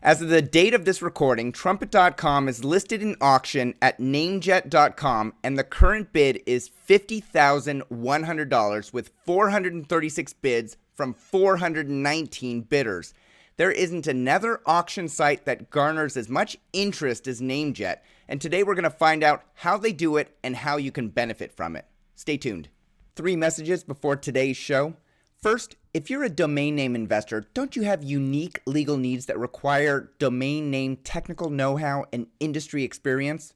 As of the date of this recording, Trumpet.com is listed in auction at NameJet.com, and the current bid is $50,100 with 436 bids from 419 bidders. There isn't another auction site that garners as much interest as NameJet, and today we're going to find out how they do it and how you can benefit from it. Stay tuned. 3 messages before today's show. First, if you're a domain name investor, don't you have unique legal needs that require domain name technical know-how and industry experience?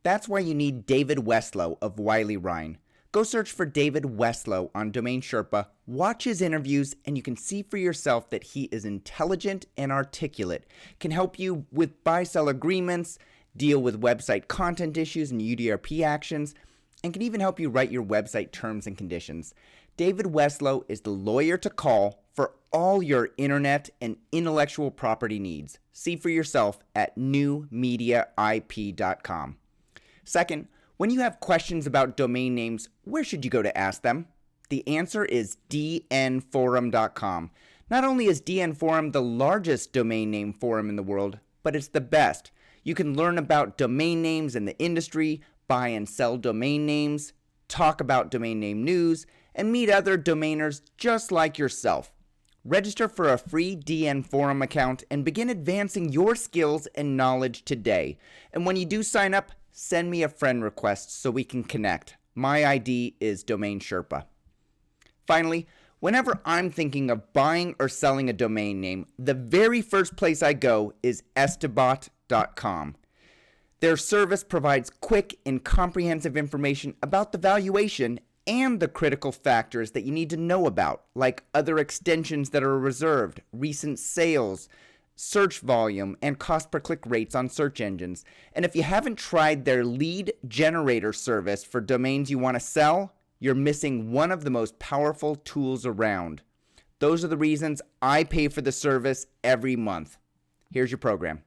That's why you need David Westlow of Wiley Ryan. Go search for David Westlow on Domain Sherpa, watch his interviews, and you can see for yourself that he is intelligent and articulate, can help you with buy-sell agreements, deal with website content issues and UDRP actions, and can even help you write your website terms and conditions. David Westlow is the lawyer to call for all your internet and intellectual property needs. See for yourself at newmediaip.com. Second, when you have questions about domain names, where should you go to ask them? The answer is dnforum.com. Not only is DN Forum the largest domain name forum in the world, but it's the best. You can learn about domain names in the industry, buy and sell domain names, talk about domain name news, and meet other domainers just like yourself. Register for a free DN Forum account and begin advancing your skills and knowledge today. And when you do sign up, send me a friend request so we can connect. My ID is Domain Sherpa. Finally, whenever I'm thinking of buying or selling a domain name, the very first place I go is estibot.com. Their service provides quick and comprehensive information about the valuation and the critical factors that you need to know about, like other extensions that are reserved, recent sales, search volume, and cost per click rates on search engines. And if you haven't tried their lead generator service for domains you want to sell, you're missing one of the most powerful tools around. Those are the reasons I pay for the service every month. Here's your program.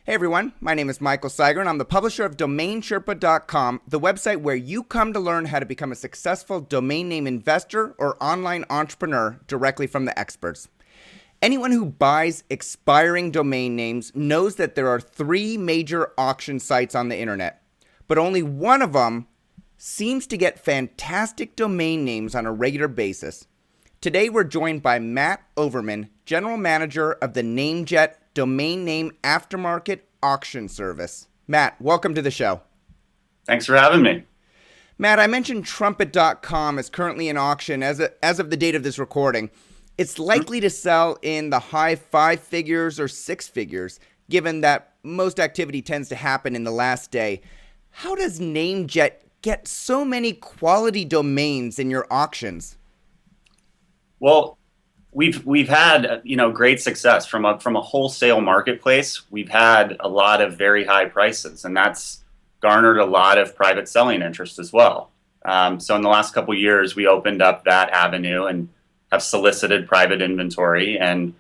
Hey everyone, my name is Michael Seiger and I'm the publisher of DomainSherpa.com, the website where you come to learn how to become a successful domain name investor or online entrepreneur directly from the experts. Anyone who buys expiring domain names knows that there are 3 major auction sites on the internet, but only one of them seems to get fantastic domain names on a regular basis. Today we're joined by Matt Overman, General Manager of the NameJet Domain Name Aftermarket Auction Service. Matt, welcome to the show. Thanks for having me. Matt, I mentioned Trumpet.com is currently in auction as of the date of this recording. It's likely to sell in the high 5 figures or 6 figures, given that most activity tends to happen in the last day. How does NameJet get so many quality domains in your auctions? Well, we've had great success from a wholesale marketplace. We've had a lot of very high prices, and that's garnered a lot of private selling interest as well. So in the last couple of years, we opened up that avenue and have solicited private inventory, and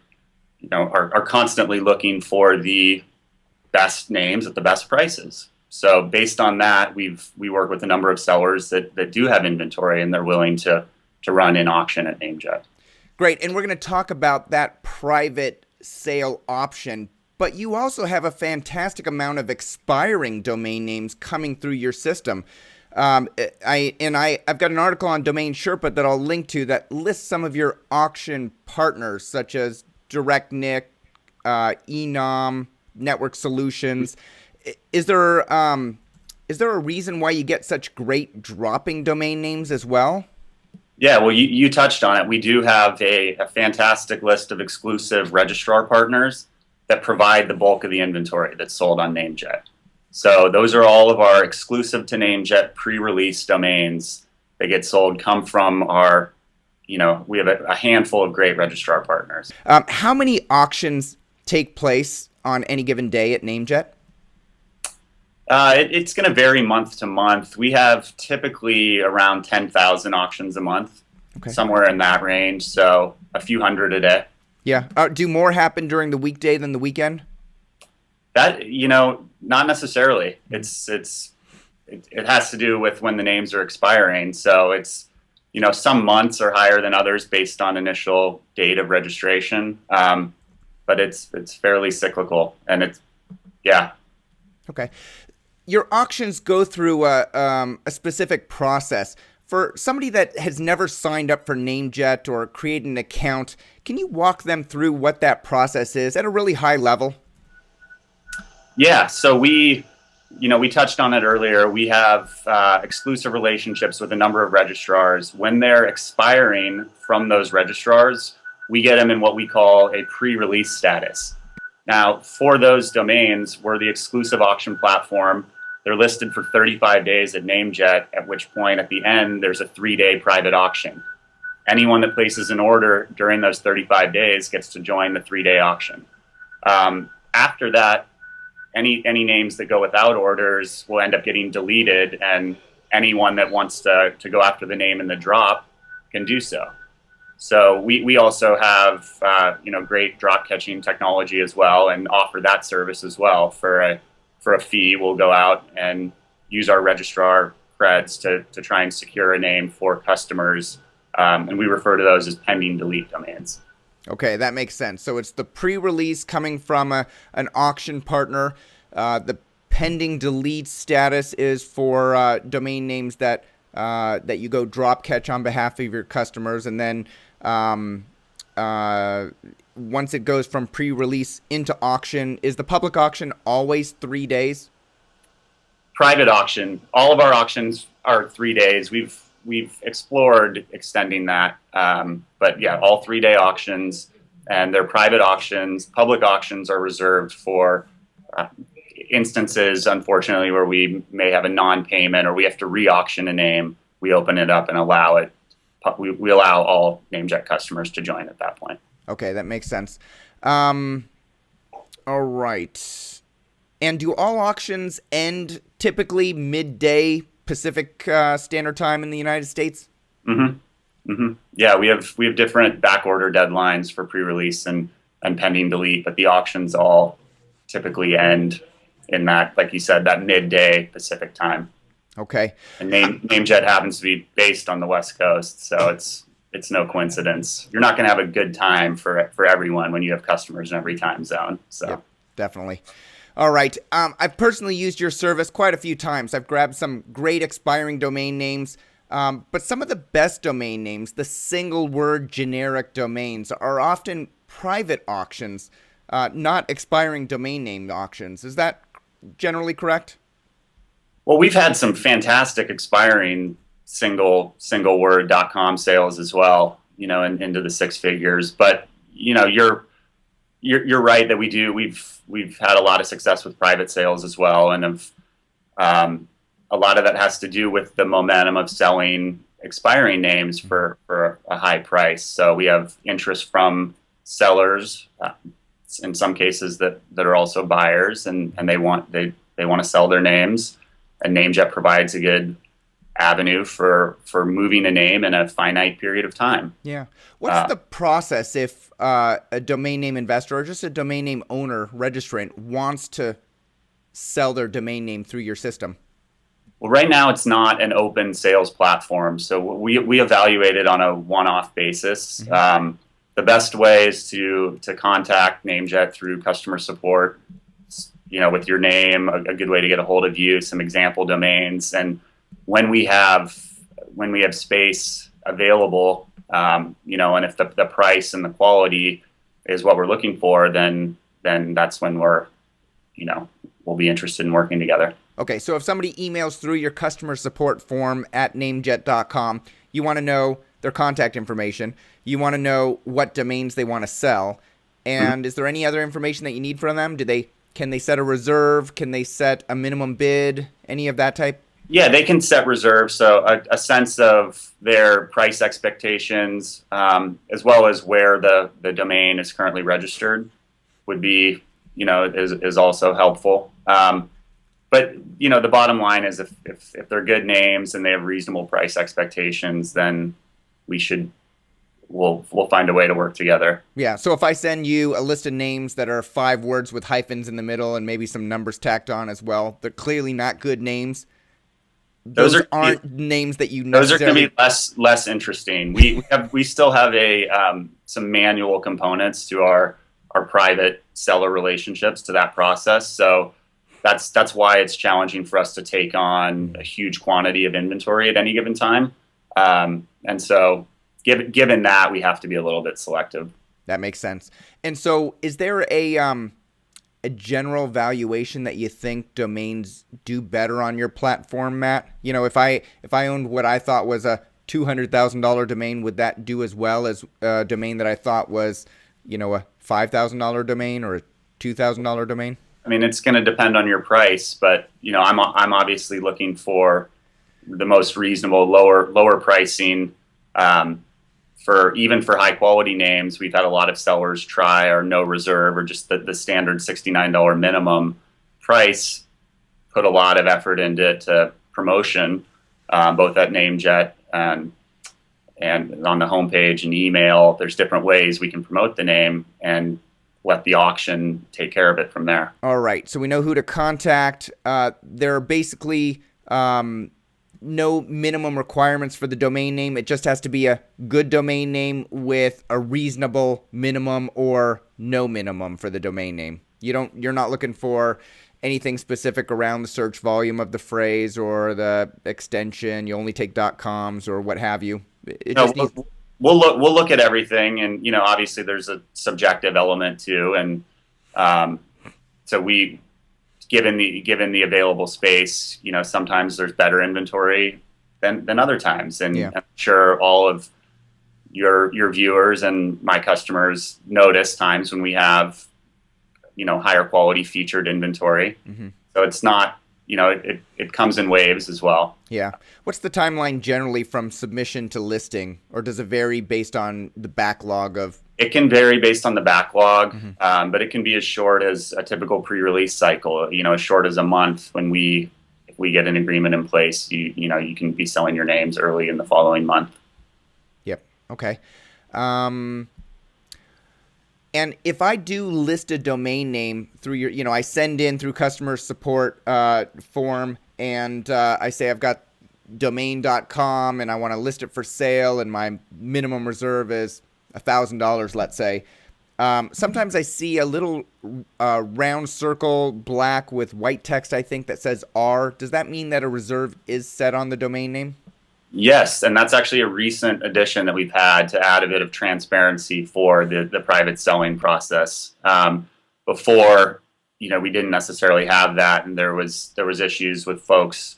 are constantly looking for the best names at the best prices. So based on that, we work with a number of sellers that do have inventory, and they're willing to run in auction at NameJet. Great, and we're going to talk about that private sale option, but you also have a fantastic amount of expiring domain names coming through your system. I've got an article on Domain Sherpa that I'll link to that lists some of your auction partners, such as DirectNick, Enom, Network Solutions. Is there a reason why you get such great dropping domain names as well? Yeah, well, you touched on it. We do have a fantastic list of exclusive registrar partners that provide the bulk of the inventory that's sold on NameJet. So those are all of our exclusive to NameJet pre-release domains that get sold, come from our, we have a handful of great registrar partners. How many auctions take place on any given day at NameJet? It's going to vary month to month. We have typically around 10,000 auctions a month, somewhere in that range. So a few hundred a day. Yeah. Do more happen during the weekday than the weekend? That, not necessarily. It's it has to do with when the names are expiring. So it's, some months are higher than others based on initial date of registration. But it's fairly cyclical, and yeah. Okay. Your auctions go through a specific process. For somebody that has never signed up for NameJet or created an account, can you walk them through what that process is at a really high level? Yeah, so we touched on it earlier. We have exclusive relationships with a number of registrars. When they're expiring from those registrars, we get them in what we call a pre-release status. Now, for those domains, we're the exclusive auction platform. They're listed for 35 days at NameJet, at which point at the end, there's a 3-day private auction. Anyone that places an order during those 35 days gets to join the 3-day auction. After that, any names that go without orders will end up getting deleted, and anyone that wants to go after the name in the drop can do so. So we also have great drop catching technology as well, and offer that service as well for a fee. We'll go out and use our registrar creds to try and secure a name for customers, and we refer to those as pending delete domains. Okay, that makes sense. So it's the pre-release coming from an auction partner. The pending delete status is for domain names that you go drop catch on behalf of your customers, and then once it goes from pre-release into auction, is the public auction always 3 days? Private auction. All of our auctions are 3 days. We've explored extending that, but yeah, all 3-day auctions, and they're private auctions. Public auctions are reserved for instances, unfortunately, where we may have a non-payment or we have to re-auction a name. We open it up and allow it. We allow all NameJet customers to join at that point. Okay, that makes sense. All right. And do all auctions end typically midday Pacific Standard Time in the United States? Mm-hmm. Mm-hmm. Yeah, we have different back order deadlines for pre-release and pending delete, but the auctions all typically end in that, like you said, that midday Pacific time. Okay. And NameJet happens to be based on the West Coast, so it's no coincidence. You're not going to have a good time for everyone when you have customers in every time zone. So yep, definitely. All right. I've personally used your service quite a few times. I've grabbed some great expiring domain names, but some of the best domain names, the single word generic domains, are often private auctions, not expiring domain name auctions. Is that generally correct? Well, we've had some fantastic expiring single word.com sales as well, into the 6 figures. But you're right that we've had a lot of success with private sales as well, and a lot of that has to do with the momentum of selling expiring names for a high price. So we have interest from sellers, in some cases that are also buyers, and they want to sell their names, and NameJet provides a good avenue for moving a name in a finite period of time. Yeah. What's the process if a domain name investor or just a domain name owner registrant wants to sell their domain name through your system? Well, right now it's not an open sales platform, so we evaluate it on a one-off basis. Mm-hmm. The best way is to contact NameJet through customer support, with your name, a good way to get a hold of you, some example domains, and when we have space available, and if the price and the quality is what we're looking for, then that's when we'll be interested in working together. Okay, so if somebody emails through your customer support form at namejet.com, you want to know their contact information, you want to know what domains they want to sell, and mm-hmm. Is there any other information that you need from them? Can they set a reserve? Can they set a minimum bid? Any of that type? Yeah, they can set reserves, so a sense of their price expectations, as well as where the domain is currently registered, would be, is also helpful. But the bottom line is if they're good names and they have reasonable price expectations, then we'll find a way to work together. Yeah. So if I send you a list of names that are 5 words with hyphens in the middle and maybe some numbers tacked on as well, they're clearly not good names. Those those are aren't names that you those are going to necessarily. be less interesting. We still have some manual components to our private seller relationships to that process. So that's why it's challenging for us to take on a huge quantity of inventory at any given time. And so given that, we have to be a little bit selective. That makes sense. And so, is there a general valuation that you think domains do better on your platform, Matt? You know, if I owned what I thought was a $200,000 domain, would that do as well as a domain that I thought was, you know, a $5,000 domain or a $2,000 domain? I mean, it's going to depend on your price, but you know, I'm obviously looking for the most reasonable, lower pricing. For high quality names, we've had a lot of sellers try our no reserve or just the standard $69 minimum price, put a lot of effort into promotion, both at NameJet and on the homepage and email. There's different ways we can promote the name and let the auction take care of it from there. All right. So we know who to contact. There are basically no minimum requirements for the domain name. It just has to be a good domain name with a reasonable minimum or no minimum for the domain name. You're not looking for anything specific around the search volume of the phrase or the extension. You only take .coms or what have you. We'll look at everything, and you know, obviously there's a subjective element too, and so given the available space, you know, sometimes there's better inventory than other times, and I'm sure all of your viewers and my customers notice times when we have, you know, higher quality featured inventory. Mm-hmm. So it's not, you know, it comes in waves as well. Yeah. What's the timeline generally from submission to listing, or does it vary based on the backlog of? It can vary based on the backlog, mm-hmm. But it can be as short as a typical pre-release cycle, you know, as short as a month if we get an agreement in place, you know, you can be selling your names early in the following month. Yep. Okay. And if I do list a domain name through your, you know, I send in through customer support form and I say I've got domain.com and I want to list it for sale and my minimum reserve is $1,000, let's say. Sometimes I see a little round circle black with white text, I think, that says R. Does that mean that a reserve is set on the domain name? Yes, and that's actually a recent addition that we've had to add a bit of transparency for the private selling process. Before, you know, we didn't necessarily have that, and there was issues with folks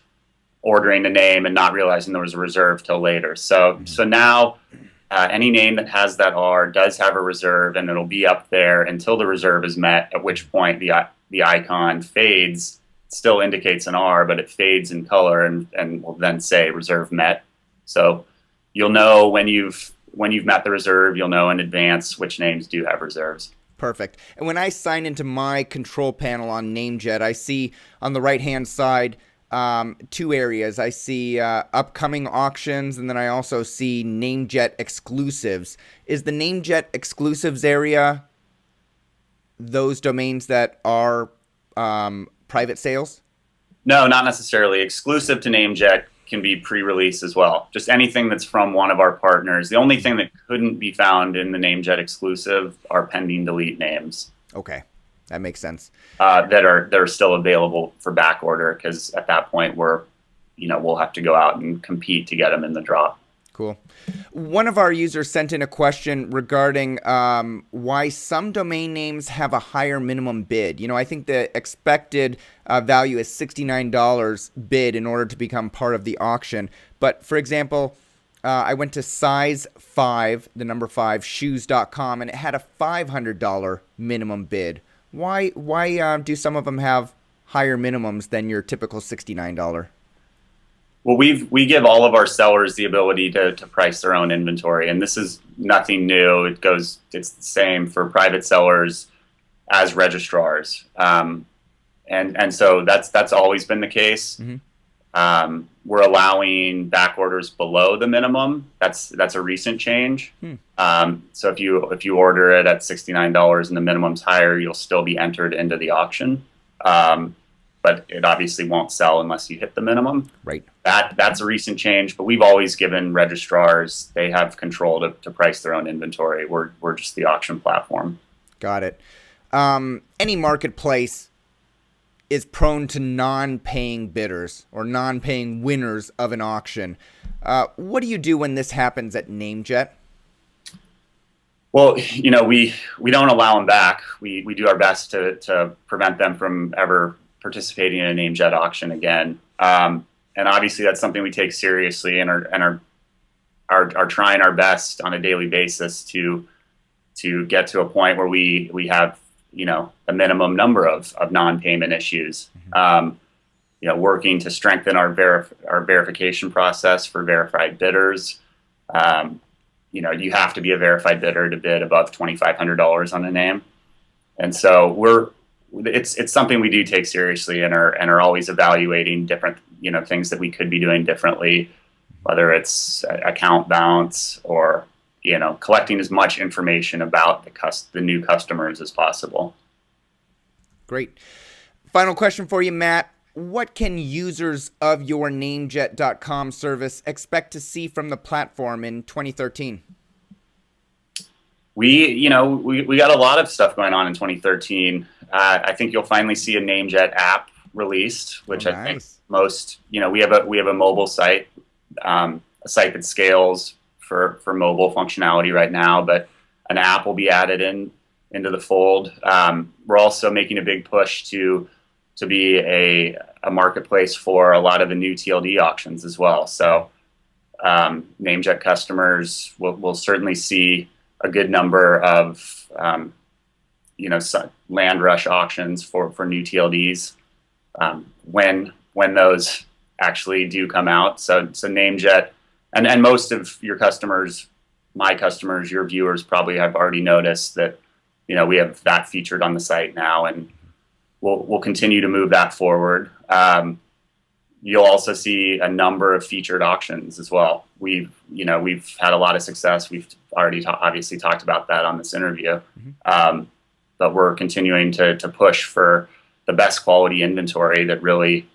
ordering the name and not realizing there was a reserve till later. So now any name that has that R does have a reserve, and it'll be up there until the reserve is met, at which point the icon fades. Still indicates an R, but it fades in color and will then say reserve met. So you'll know when you've met the reserve, you'll know in advance which names do have reserves. Perfect. And when I sign into my control panel on NameJet, I see on the right-hand side two areas. I see upcoming auctions, and then I also see NameJet exclusives. Is the NameJet exclusives area those domains that are private sales? No, not necessarily. Exclusive to NameJet can be pre-release as well. Just anything that's from one of our partners. The only thing that couldn't be found in the NameJet exclusive are pending delete names. Okay, that makes sense. That are still available for back order, because at that point we'll have to go out and compete to get them in the draw. Cool. One of our users sent in a question regarding why some domain names have a higher minimum bid. You know, I think the expected value is $69 bid in order to become part of the auction. But for example, I went to size 5, the number 5, shoes.com, and it had a $500 minimum bid. Why do some of them have higher minimums than your typical $69? Well, we give all of our sellers the ability to price their own inventory, and this is nothing new. It's the same for private sellers as registrars, and so that's always been the case. Mm-hmm. We're allowing back orders below the minimum. That's a recent change. So if you order it at $69 and the minimum's higher, you'll still be entered into the auction. but it obviously won't sell unless you hit the minimum. Right. That's a recent change, but we've always given registrars, they have control to price their own inventory. We're just the auction platform. Got it. Any marketplace is prone to non-paying bidders or non-paying winners of an auction. What do you do when this happens at NameJet? Well, we don't allow them back. We do our best to prevent them from ever participating in a NameJet auction again. And obviously that's something we take seriously and are trying our best on a daily basis to get to a point where we have a minimum number of non-payment issues. Working to strengthen our verification process for verified bidders. You have to be a verified bidder to bid above $2,500 on a name, and so it's something we do take seriously and are always evaluating different things that we could be doing differently, whether it's account bounce or collecting as much information about the new customers as possible. Great. Final question for you, Matt. What can users of your NameJet.com service expect to see from the platform in 2013? We got a lot of stuff going on in 2013. I think you'll finally see a NameJet app released, which I think most, we have a mobile site, a site that scales for mobile functionality right now, but an app will be added into the fold. We're also making a big push to be a marketplace for a lot of the new TLD auctions as well. So NameJet customers will certainly see a good number of land rush auctions for new TLDs when those actually do come out. So NameJet and most of your customers, my customers, your viewers probably have already noticed that we have that featured on the site now, and we'll continue to move that forward. You'll also see a number of featured auctions as well. We've had a lot of success. We've already obviously talked about that on this interview, but we're continuing to push for the best quality inventory that really,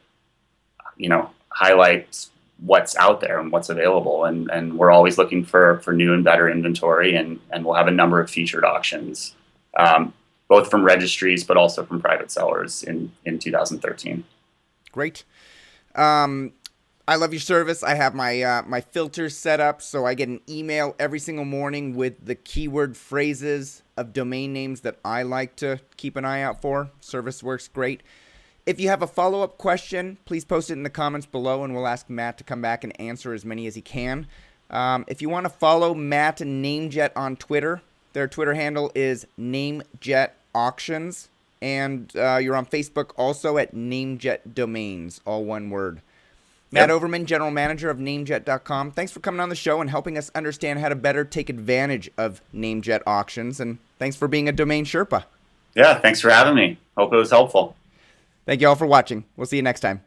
highlights what's out there and what's available. And we're always looking for new and better inventory, and we'll have a number of featured auctions, both from registries, but also from private sellers in 2013. Great. I love your service. I have my filters set up so I get an email every single morning with the keyword phrases of domain names that I like to keep an eye out for. Service works great. If you have a follow-up question, please post it in the comments below, and we'll ask Matt to come back and answer as many as he can. If you want to follow Matt and NameJet on Twitter, their Twitter handle is NameJet Auctions, and you're on Facebook also at NameJet Domains, all one word. Matt Overman, General Manager of NameJet.com. Thanks for coming on the show and helping us understand how to better take advantage of NameJet auctions, and thanks for being a Domain Sherpa. Yeah, thanks for having me. Hope it was helpful. Thank you all for watching. We'll see you next time.